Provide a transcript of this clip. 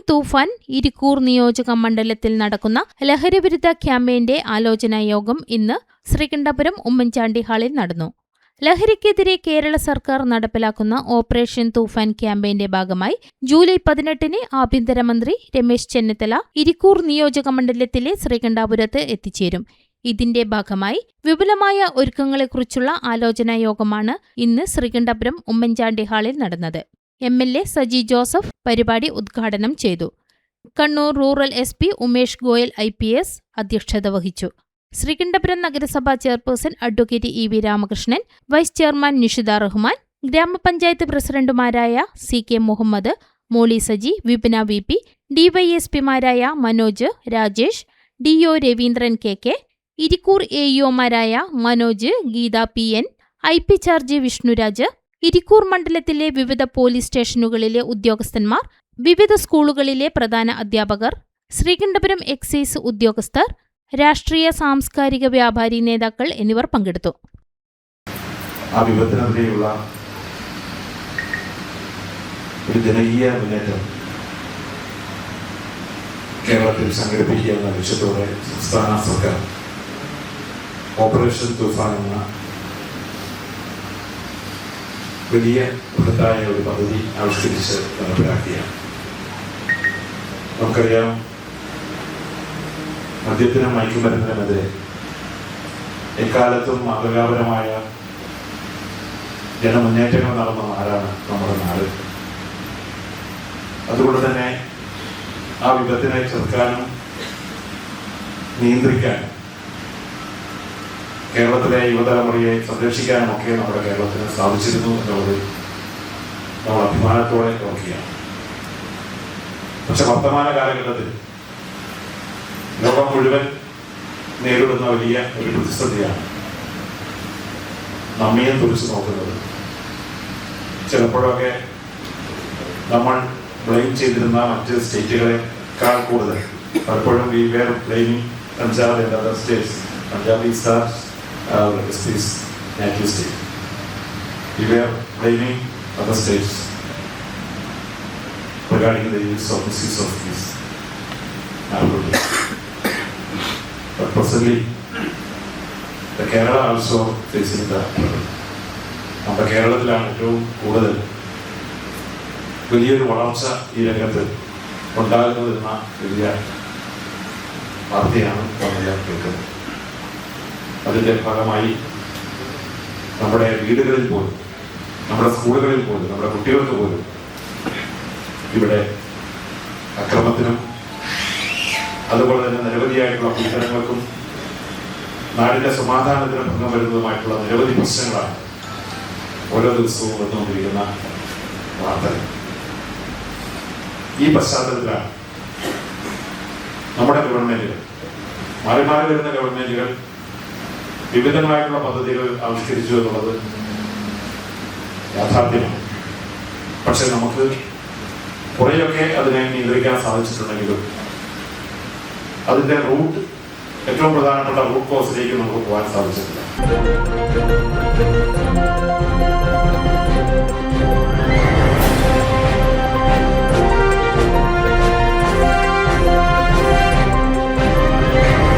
തൂഫാൻ ഇരിക്കൂർ നിയോജക മണ്ഡലത്തിൽ നടക്കുന്ന ലഹരിവിരുദ്ധ ക്യാമ്പയിന്റെ ആലോചനാ യോഗം ഇന്ന് ശ്രീകണ്ഠപുരം ഉമ്മൻചാണ്ടി ഹാളിൽ നടന്നു. ലഹരിക്കെതിരെ കേരള സർക്കാർ നടപ്പിലാക്കുന്ന ഓപ്പറേഷൻ തൂഫാൻ ക്യാമ്പയിന്റെ ഭാഗമായി ജൂലൈ 18-ന് ആഭ്യന്തരമന്ത്രി രമേശ് ചെന്നിത്തല ഇരിക്കൂർ നിയോജക മണ്ഡലത്തിലെ ശ്രീകണ്ഠാപുരത്ത് എത്തിച്ചേരും. ഇതിന്റെ ഭാഗമായി വിപുലമായ ഒരുക്കങ്ങളെക്കുറിച്ചുള്ള ആലോചനാ യോഗമാണ് ഇന്ന് ശ്രീകണ്ഠപുരം ഉമ്മൻചാണ്ടി ഹാളിൽ നടന്നത്. MLA സജി ജോസഫ് പരിപാടി ഉദ്ഘാടനം ചെയ്തു. Kannur rural SP Umesh Goyal IPS അധ്യക്ഷത വഹിച്ചു. ശ്രീകണ്ഠപുരം നഗരസഭാ chairperson advocate EV Ramakrishnan, vice chairman Nishitha Rahman, ഗ്രാമപഞ്ചായത്ത് പ്രസിഡന്റുമാരായ CK Muhammad, Molly Saji, Vipina VP, DYSPമാരായ മനോജ്, രാജേഷ്, DO രവീന്ദ്രൻ KK, ഇരിക്കൂർ AEOമാരായ Manoj, Geetha PN, IP charge Vishnuraj, Irikkur മണ്ഡലത്തിലെ വിവിധ പോലീസ് സ്റ്റേഷനുകളിലെ ഉദ്യോഗസ്ഥന്മാർ, വിവിധ സ്കൂളുകളിലെ പ്രധാന അധ്യാപകർ, ശ്രീകണ്ഠപുരം എക്സൈസ് ഉദ്യോഗസ്ഥർ, രാഷ്ട്രീയ സാംസ്കാരിക വ്യാപാരി നേതാക്കൾ എന്നിവർ പങ്കെടുത്തു. ഒരു ജനകീയ മുന്നേറ്റം കേരളത്തിൽ സംഘടിപ്പിക്കുക എന്ന ലക്ഷ്യത്തോടെ സംസ്ഥാന സർക്കാർ ഓപ്പറേഷൻ തൂഫാൻ എന്ന വലിയ ബൃഹത്തായ ഒരു പദ്ധതി ആവിഷ്കരിച്ച് നടപ്പിലാക്കിയാണ്. നമുക്കറിയാം, മദ്യത്തിനും മയക്കുമരുന്നിനുമെതിരെ എക്കാലത്തും മാതൃകാപരമായ ജനമുന്നേറ്റങ്ങൾ നടന്ന നാടാണ് നമ്മുടെ നാട്. അതുകൊണ്ട് തന്നെ ആ വിപത്തിനെ ചെറുക്കാനും നിയന്ത്രിക്കാനും കേരളത്തിലെ യുവതലമുറയെ സംരക്ഷിക്കാനുമൊക്കെ നമ്മുടെ കേരളത്തിന് സാധിച്ചിരുന്നു എന്നുള്ളത് നമ്മൾ അഭിമാനത്തോടെ ഓർക്കുകയാണ്. പക്ഷെ വർത്തമാന കാലഘട്ടത്തിൽ ലോകം മുഴുവൻ നേരിടുന്ന വലിയ ഒരു പ്രതിസന്ധിയാണ് നമ്മയും തുറിച്ചു നോക്കുന്നത്. ചിലപ്പോഴൊക്കെ നമ്മൾ ബ്ലെയിം ചെയ്തിരുന്ന മറ്റ് സ്റ്റേറ്റുകളെക്കാൾ കൂടുതൽ പലപ്പോഴും we were blaming Punjab and other states. Punjab is his native state. We were blaming other states regarding the use of misuse of this narcotics. But presently, the Kerala also facing the problem. നമ്മുടെ കേരളത്തിലാണ് ഏറ്റവും കൂടുതൽ വലിയൊരു വളർച്ച ഈ രംഗത്ത് ഉണ്ടാകുന്നതെന്ന വലിയ വാർത്തയാണ് നമ്മളെല്ലാം കേൾക്കുന്നത്. അതിൻ്റെ ഭാഗമായി നമ്മുടെ വീടുകളിൽ പോലും, നമ്മുടെ സ്കൂളുകളിൽ പോലും, നമ്മുടെ കുട്ടികൾക്ക് പോലും ഇവിടെ അക്രമത്തിനും അതുപോലെ തന്നെ നിരവധിയായിട്ടുള്ള പീഡനങ്ങൾക്കും നാടിൻ്റെ സമാധാനത്തിനും ഭംഗം വരുന്നതുമായിട്ടുള്ള നിരവധി പ്രശ്നങ്ങളാണ് ഓരോ ദിവസവും വന്നുകൊണ്ടിരിക്കുന്ന വാർത്തകൾ. ഈ പശ്ചാത്തലത്തിലാണ് നമ്മുടെ ഗവൺമെന്റുകൾ, മാറി മാറി വരുന്ന ഗവൺമെന്റുകൾ വിവിധങ്ങളായിട്ടുള്ള പദ്ധതികൾ ആവിഷ്കരിച്ചു എന്നുള്ളത് യാഥാർത്ഥ്യമാണ്. പക്ഷെ നമുക്ക് കുറേയൊക്കെ അതിനെ നിയന്ത്രിക്കാൻ സാധിച്ചിട്ടുണ്ടെങ്കിലും അതിൻ്റെ ഏറ്റവും പ്രധാനപ്പെട്ട റൂട്ട് കോസിലേക്ക് നമുക്ക് പോകാൻ സാധിച്ചിട്ടില്ല.